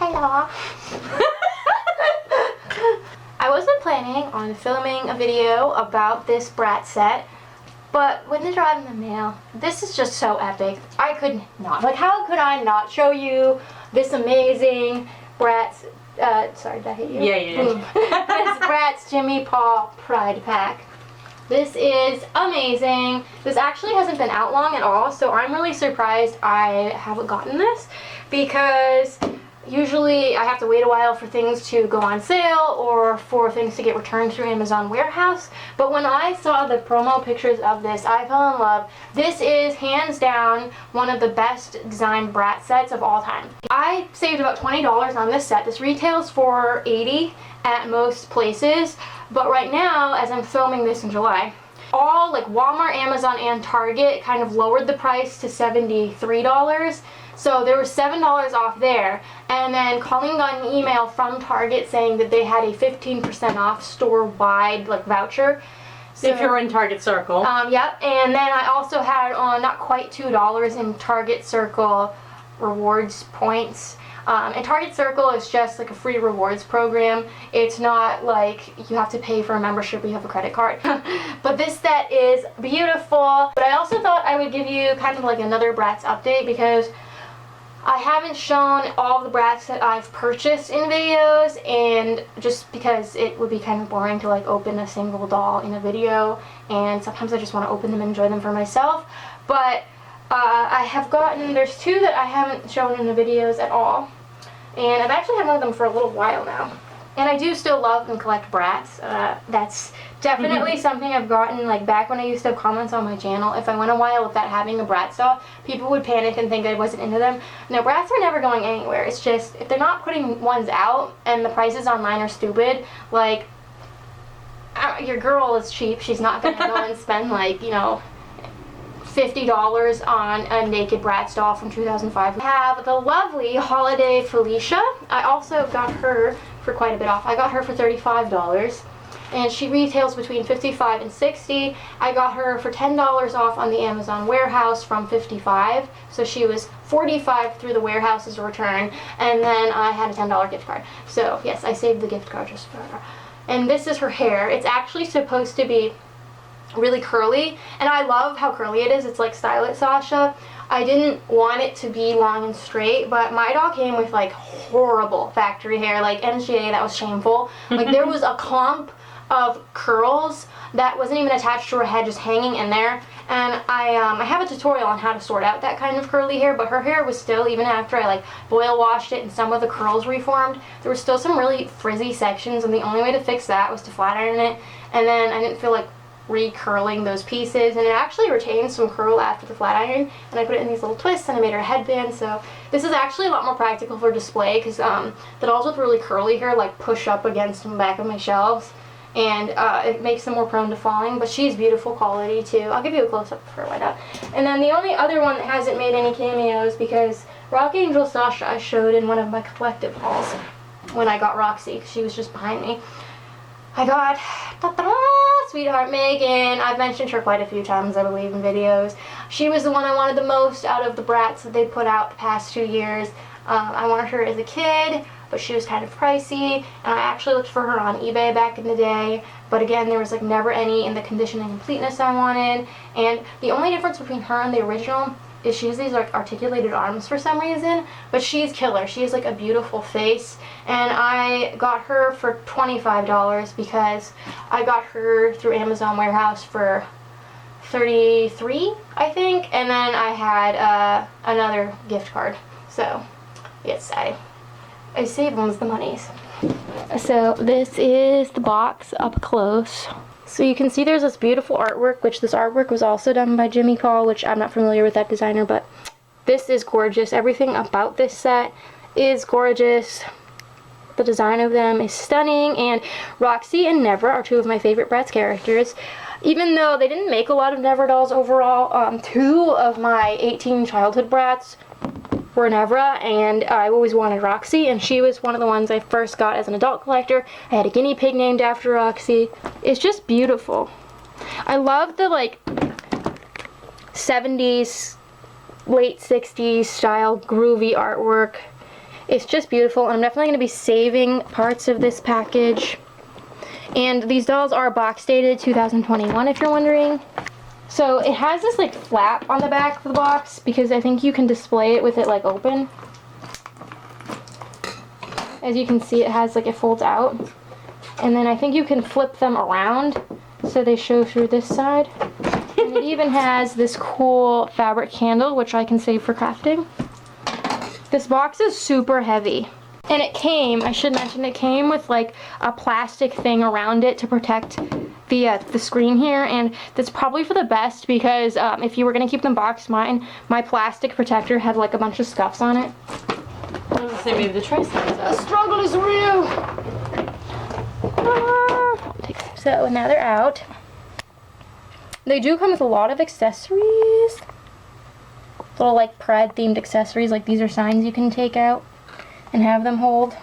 Hello. I wasn't planning on filming a video about this Bratz set, but when they arrived in the mail, this is just so epic. I could not. Like, how could I not show you this amazing Bratz, sorry, did I hit you? Yeah, you did. This Bratz Jimmy Paul Pride Pack. This is amazing. This actually hasn't been out long at all, so I'm really surprised I haven't gotten this, because usually I have to wait a while for things to go on sale or for things to get returned through Amazon warehouse. But when I saw the promo pictures of this, I fell in love. This is hands down one of the best designed Bratz sets of all time. I saved about $20 on this set. This retails for $80 at most places, but right now, as I'm filming this in July, all like Walmart, Amazon, and Target kind of lowered the price to $73. So there was $7 off there, and then Colleen got an email from Target saying that they had a 15% off store-wide like voucher. So, if you're in Target Circle. Yep, and then I also had not quite $2 in Target Circle rewards points. And Target Circle is just like a free rewards program. It's not like you have to pay for a membership or you have a credit card. But this set is beautiful. But I also thought I would give you kind of like another Bratz update, because I haven't shown all the Bratz that I've purchased in videos, and just because it would be kind of boring to like open a single doll in a video, and sometimes I just want to open them and enjoy them for myself. But I have gotten, there's two that I haven't shown in the videos at all, and I've actually had one of them for a little while now. And I do still love and collect Bratz. That's definitely something I've gotten, like back when I used to have comments on my channel. If I went a while without having a Bratz doll, people would panic and think I wasn't into them. No, Bratz are never going anywhere. It's just, if they're not putting ones out and the prices online are stupid, like, your girl is cheap. She's not going to go and spend like, you know, $50 on a naked Bratz doll from 2005. I have the lovely Holiday Felicia. I also got her for quite a bit off. I got her for $35, and she retails between $55 and $60. I got her for $10 off on the Amazon warehouse from $55, so she was $45 through the warehouse's return, and then I had a $10 gift card. So yes, I saved the gift card just for her. And this is her hair. It's actually supposed to be really curly, and I love how curly it is. It's like Style It Sasha. I didn't want it to be long and straight, but my doll came with like horrible factory hair, like NGA, that was shameful. Like there was a clump of curls that wasn't even attached to her head, just hanging in there. And I have a tutorial on how to sort out that kind of curly hair, but her hair was still, even after I like boil washed it and some of the curls reformed, there were still some really frizzy sections, and the only way to fix that was to flat iron it. And then I didn't feel like recurling those pieces, and it actually retained some curl after the flat iron, and I put it in these little twists and I made her a headband. So this is actually a lot more practical for display, because the dolls with really curly hair like push up against the back of my shelves, and it makes them more prone to falling. But she's beautiful quality too. I'll give you a close-up of her, why not? And then the only other one that hasn't made any cameos, because Rock Angel Sasha I showed in one of my collective hauls when I got Roxy, because she was just behind me. I got Sweetheart Megan. I've mentioned her quite a few times, I believe, in videos. She was the one I wanted the most out of the Bratz that they put out the past 2 years. I wanted her as a kid, but she was kind of pricey, and I actually looked for her on eBay back in the day, but again, there was like never any in the condition and completeness I wanted. And the only difference between her and the original is she has these like articulated arms for some reason, but she's killer. She has like a beautiful face, and I got her for $25 because I got her through Amazon warehouse for $33, I think, and then I had another gift card. So yes, I saved ones the monies. So this is the box up close. So you can see there's this beautiful artwork, which this artwork was also done by Jimmy Paul, which I'm not familiar with that designer, but this is gorgeous. Everything about this set is gorgeous. The design of them is stunning, and Roxxi and Nevra are two of my favorite Bratz characters. Even though they didn't make a lot of Nevra dolls overall, 2 of my 18 childhood Bratz were Nevra, and I always wanted Roxxi, and she was one of the ones I first got as an adult collector. I had a guinea pig named after Roxxi. It's just beautiful. I love the like 70s, late 60s style groovy artwork. It's just beautiful, and I'm definitely going to be saving parts of this package. And these dolls are box dated 2021, if you're wondering. So it has this like flap on the back of the box because I think you can display it with it like open. As you can see, it has like, it folds out. And then I think you can flip them around so they show through this side. And it even has this cool fabric candle, which I can save for crafting. This box is super heavy. And it came, I should mention, it came with like a plastic thing around it to protect the screen here. And that's probably for the best because if you were going to keep them boxed, my plastic protector had like a bunch of scuffs on it. I was going to say maybe the tray size up. The struggle is real! So now they're out. They do come with a lot of accessories. Little like pride themed accessories, like these are signs you can take out and have them hold.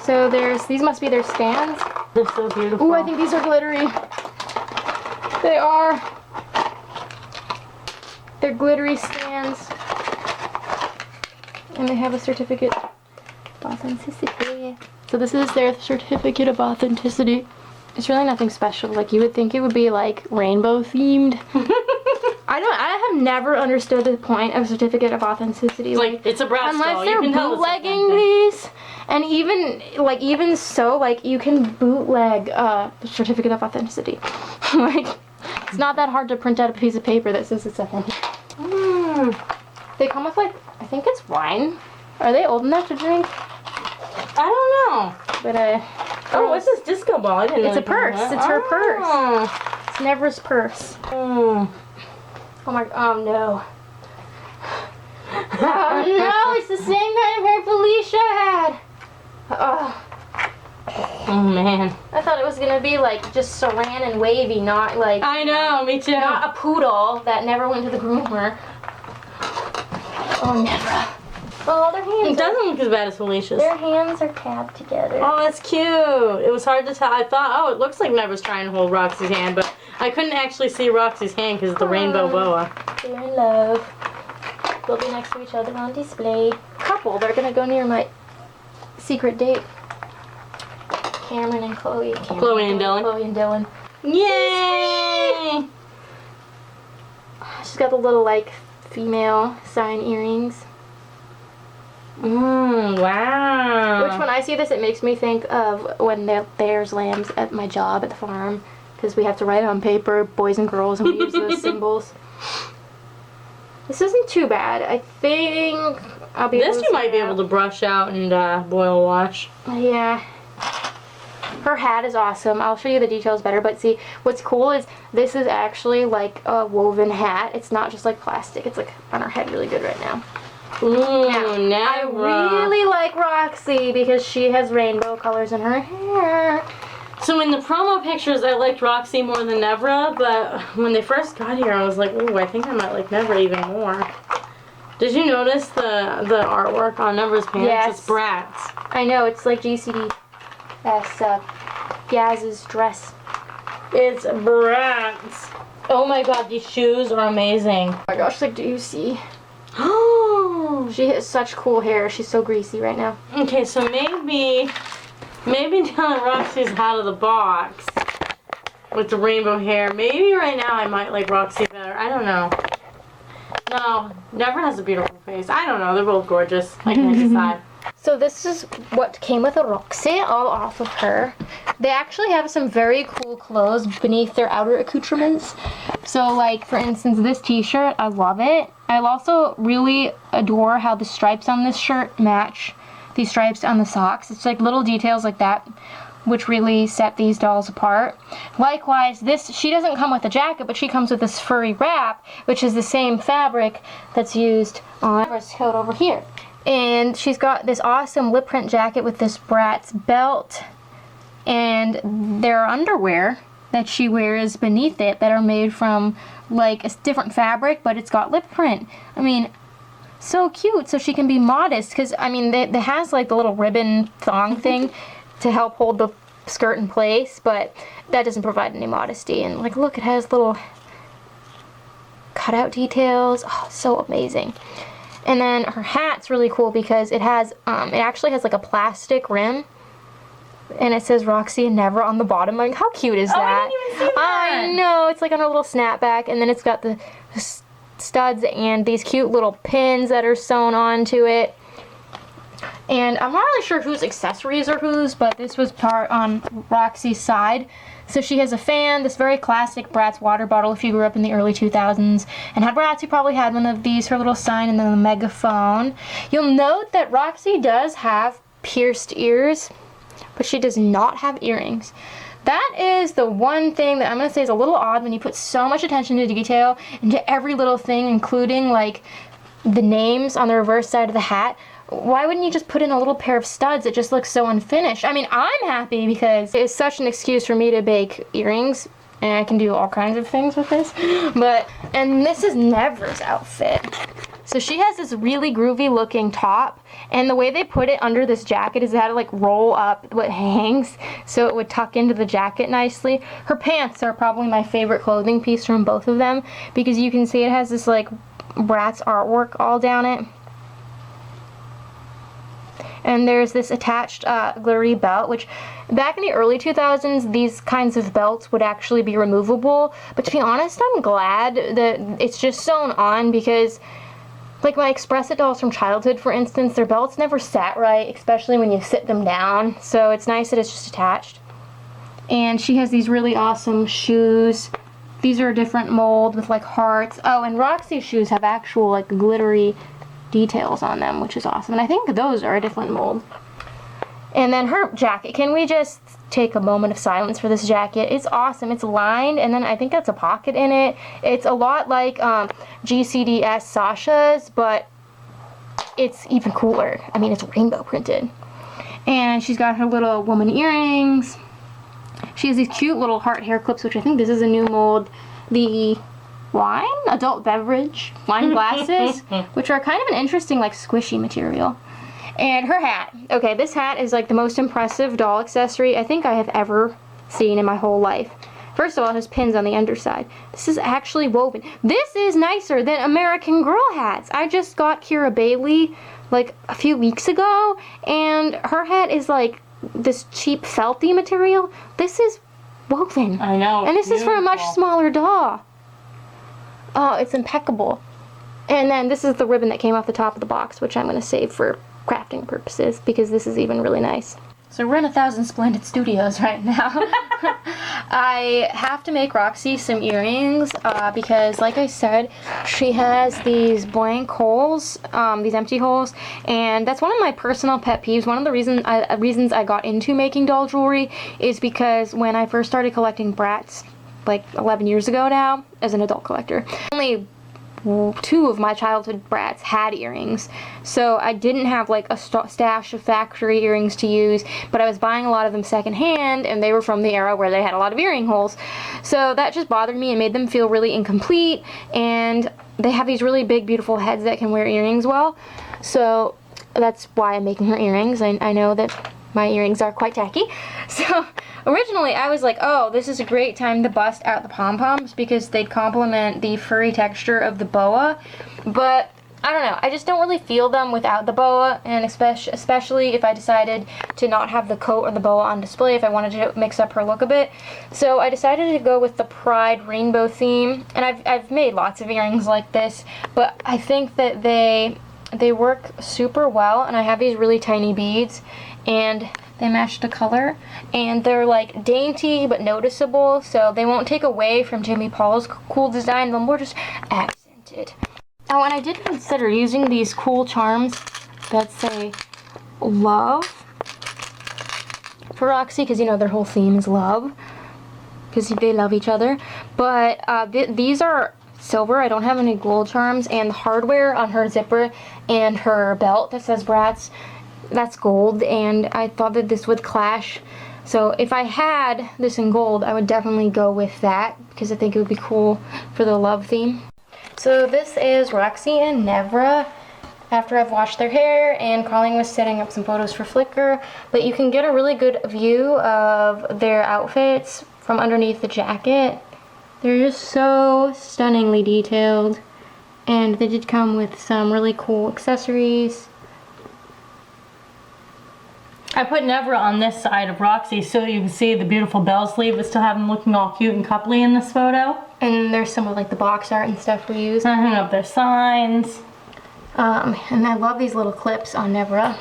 So these must be their stands. They're so beautiful. Ooh, I think these are glittery. They are. They're glittery stands. And they have a certificate of authenticity. So this is their certificate of authenticity. It's really nothing special. Like, you would think it would be like rainbow themed. I have never understood the point of certificate of authenticity. Like it's a Bratz unless doll. they're bootlegging these, and even so, like you can bootleg the certificate of authenticity. Like, it's not that hard to print out a piece of paper that says it's authentic. They come with like, I think it's wine. Are they old enough to drink? I don't know. But oh, what's this disco ball? I didn't know. It's a purse. It's her purse. It's Nevra's purse. Oh my, oh no. Oh no, it's the same kind of hair Felicia had. Oh man. I thought it was gonna be like just saran and wavy, not like. I know, me too. Not a poodle that never went to the groomer. Oh, Nevra. Oh, their hands. It doesn't look as bad as Felicia's. Their hands are tabbed together. Oh, that's cute. It was hard to tell. I thought, oh, it looks like Nevra's trying to hold Roxy's hand, but I couldn't actually see Roxy's hand because of the rainbow boa. They're in love. They'll be next to each other on display. Couple, they're gonna go near my secret date. Cameron and Chloe. Chloe and Dylan. Chloe and Dylan. Yay! She's got the little like female sign earrings. Wow. Which when I see this, it makes me think of when there's lambs at my job at the farm. Because we have to write on paper, boys and girls, and we use those symbols. This isn't too bad. I think I'll be able to. This you might be able to brush out and boil wash. Yeah. Her hat is awesome. I'll show you the details better, but see, what's cool is this is actually like a woven hat. It's not just like plastic. It's like on her head really good right now. Ooh, I really like Roxy because she has rainbow colors in her hair. So in the promo pictures, I liked Roxy more than Nevra, but when they first got here, I was like, ooh, I think I might like Nevra even more. Did you notice the artwork on Nevra's pants? Yes. It's Bratz. I know, it's like GCD. That's Yaz's dress. It's Bratz. Oh my god, these shoes are amazing. Oh my gosh, like, do you see? Oh, She has such cool hair. She's so greasy right now. okay, so maybe now that Roxy's out of the box with the rainbow hair, maybe right now I might like Roxy better. I don't know. No, Nevra has a beautiful face. I don't know. They're both gorgeous. I can't decide. So this is what came with a Roxy, all off of her. They actually have some very cool clothes beneath their outer accoutrements. So like, for instance, this t-shirt, I love it. I also really adore how the stripes on this shirt match these stripes on the socks. It's like little details like that which really set these dolls apart. Likewise, she doesn't come with a jacket, but she comes with this furry wrap, which is the same fabric that's used on Nevra's coat over here. And she's got this awesome lip print jacket with this Bratz belt, and there are underwear that she wears beneath it that are made from like a different fabric, but it's got lip print. I mean, so cute. So she can be modest, because I mean, it has like the little ribbon thong thing to help hold the skirt in place, but that doesn't provide any modesty. And like, look, it has little cutout details. Oh, so amazing. And then her hat's really cool because it has, it actually has like a plastic rim. And it says Roxxi and Nevra on the bottom. Like, how cute is that? I didn't even see that. I know. It's like on a little snapback. And then it's got the studs and these cute little pins that are sewn onto it. And I'm not really sure whose accessories are whose, but this was part on Roxy's side. So she has a fan, this very classic Bratz water bottle if you grew up in the early 2000s. And had Bratz, you probably had one of these, her little sign, and then the megaphone. You'll note that Roxy does have pierced ears, but she does not have earrings. That is the one thing that I'm going to say is a little odd when you put so much attention to detail into every little thing, including like the names on the reverse side of the hat. Why wouldn't you just put in a little pair of studs? It just looks so unfinished. I mean, I'm happy because it's such an excuse for me to bake earrings, and I can do all kinds of things with this. And this is Nevra's outfit. So she has this really groovy looking top, and the way they put it under this jacket is they had to like roll up what hangs so it would tuck into the jacket nicely. Her pants are probably my favorite clothing piece from both of them because you can see it has this like Bratz artwork all down it. And there's this attached glittery belt, which back in the early 2000s, these kinds of belts would actually be removable. But to be honest, I'm glad that it's just sewn on because like my Express It dolls from childhood, for instance, their belts never sat right, especially when you sit them down. So it's nice that it's just attached. And she has these really awesome shoes. These are a different mold with like hearts. Oh, and Roxy's shoes have actual like glittery details on them, which is awesome. And I think those are a different mold. And then her jacket. Can we just take a moment of silence for this jacket? It's awesome. It's lined, and then I think that's a pocket in it. It's a lot like GCDS Sasha's, but it's even cooler. I mean, it's rainbow printed. And she's got her little woman earrings. She has these cute little heart hair clips, which I think this is a new mold. The wine, adult beverage, wine glasses, which are kind of an interesting, like, squishy material. And her hat. Okay, this hat is like the most impressive doll accessory I think I have ever seen in my whole life. First of all, it has pins on the underside. This is actually woven. This is nicer than American Girl hats. I just got Kira Bailey like a few weeks ago, and her hat is like this cheap felty material. This is woven. I know. And this beautiful. is for a much smaller doll. Oh, it's impeccable. And then this is the ribbon that came off the top of the box, which I'm going to save for crafting purposes because this is even really nice. So we're in 1000 Splendid Studios right now. I have to make Roxy some earrings because, like I said, she has these blank holes, these empty holes, and that's one of my personal pet peeves. One of the reasons I got into making doll jewelry is because when I first started collecting Bratz, like 11 years ago now, as an adult collector, only 2 of my childhood Bratz had earrings, so I didn't have like a stash of factory earrings to use, but I was buying a lot of them secondhand, and they were from the era where they had a lot of earring holes, so that just bothered me and made them feel really incomplete. And they have these really big beautiful heads that can wear earrings well, so that's why I'm making her earrings. I know that my earrings are quite tacky, so originally I was like, oh, this is a great time to bust out the pom-poms because they'd complement the furry texture of the boa, but I don't know, I just don't really feel them without the boa, and especially if I decided to not have the coat or the boa on display, if I wanted to mix up her look a bit. So I decided to go with the Pride rainbow theme, and I've made lots of earrings like this, but I think that they work super well, and I have these really tiny beads, and they match the color, and they're like dainty but noticeable, so they won't take away from Jimmy Paul's cool design, they're more just accented. Oh, and I did consider using these cool charms that say love for Roxy, because you know their whole theme is love, because they love each other, but these are silver. I don't have any gold charms, and the hardware on her zipper and her belt that says Bratz, that's gold, and I thought that this would clash. So if I had this in gold, I would definitely go with that because I think it would be cool for the love theme. So this is Roxxi and Nevra after I've washed their hair, and Colleen was setting up some photos for Flickr, but you can get a really good view of their outfits from underneath the jacket. They're just so stunningly detailed, And they did come with some really cool accessories. I put Nevra on this side of Roxxi so you can see the beautiful bell sleeve, but still have them looking all cute and coupley in this photo. And there's some of like the box art and stuff we used. I hung up their signs. And I love these little clips on Nevra.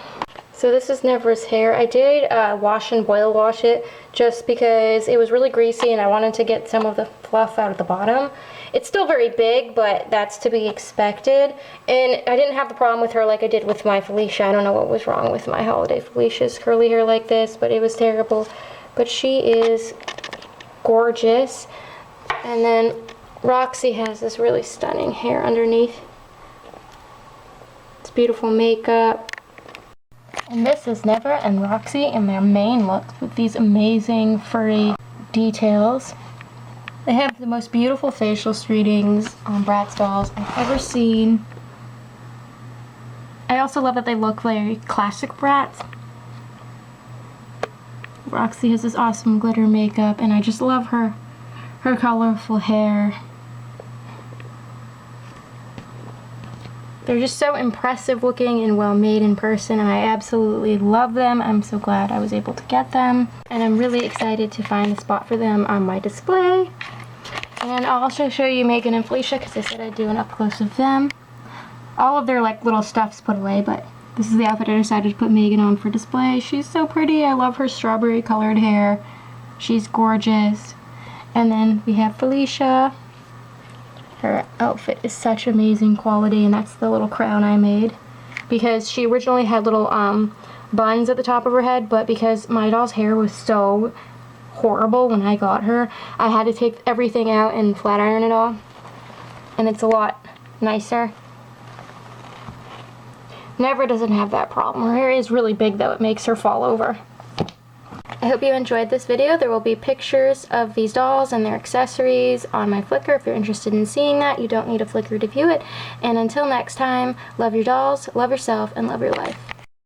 So this is Nevra's hair. I did wash and boil wash it just because it was really greasy and I wanted to get some of the fluff out at the bottom. It's still very big, but that's to be expected. And I didn't have the problem with her like I did with my Felicia. I don't know what was wrong with my holiday Felicia's curly hair like this, but it was terrible. But she is gorgeous. And then Roxxi has this really stunning hair underneath. It's beautiful makeup. And this is Nevra and Roxxi in their main looks with these amazing furry details. They have the most beautiful facial streetings on Bratz dolls I've ever seen. I also love that they look very classic Bratz. Roxxi has this awesome glitter makeup and I just love her colorful hair. They're just so impressive looking and well made in person and I absolutely love them. I'm so glad I was able to get them. And I'm really excited to find a spot for them on my display. And I'll also show you Megan and Felicia because I said I'd do an up close of them. All of their like little stuff's put away, but this is the outfit I decided to put Megan on for display. She's so pretty. I love her strawberry colored hair. She's gorgeous. And then we have Felicia. Her outfit is such amazing quality, and that's the little crown I made because she originally had little buns at the top of her head, but because my doll's hair was so horrible when I got her, I had to take everything out and flat iron it all, and it's a lot nicer. Nevra doesn't have that problem. Her hair is really big though, it makes her fall over. I hope you enjoyed this video. There will be pictures of these dolls and their accessories on my Flickr if you're interested in seeing that. You don't need a Flickr to view it. And until next time, love your dolls, love yourself, and love your life.